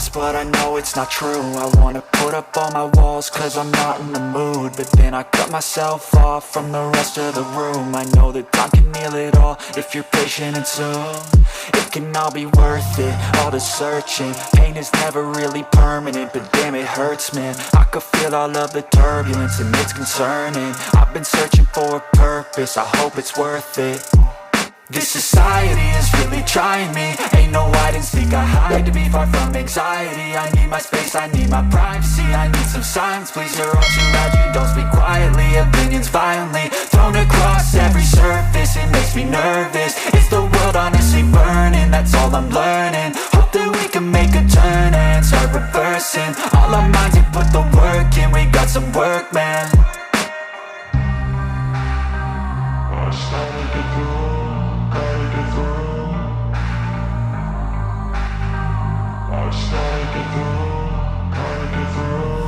lost, but I know it's not true. I wanna put up all my walls cause I'm not in the mood, but then I cut myself off from the rest of the room. I know that time can heal it all if you're patient, and soon it can all be worth it, all the searching. Pain is never really permanent, but damn it hurts, man. I could feel all of the turbulence and it's concerning. I've been searching for a purpose, I hope it's worth it. This society is really trying me. Ain't no hide and seek, I hide to be far from anxiety. I need my space, I need my privacy. I need some silence, please, you're all too loud. You don't speak quietly, opinions violently thrown across every surface. It makes me nervous, is the world honestly burning? That's all I'm learning. Hope that we can make a turn and start reversing all our minds and put the work in. We got some work, man.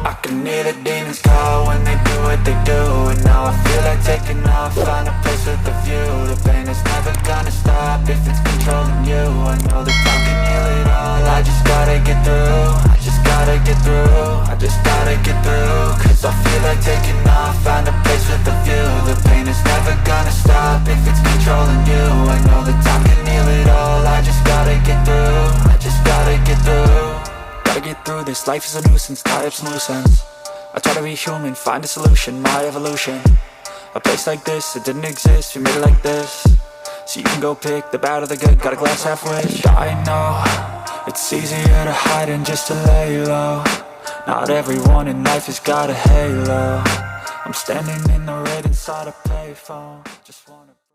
I can hear the demons call when they do what they do, and now I feel like taking off, find a place with a view. The pain is never gonna stop if it's controlling you. I know that time can heal it all, I just gotta get through. I just gotta get through, I just gotta get through. Cause I feel like taking off, find a place with a view. The pain is never gonna stop if it's controlling you. I know that time can heal it all, I just gotta get through. I just gotta get through. Gotta get through this, life is a nuisance, tie up some loose ends. I try to be human, find a solution, my evolution. A place like this, it didn't exist, we made it like this. So you can go pick the bad or the good, got a glass half wish. I know, it's easier to hide than just to lay low. Not everyone in life has got a halo. I'm standing in the red inside a payphone, just one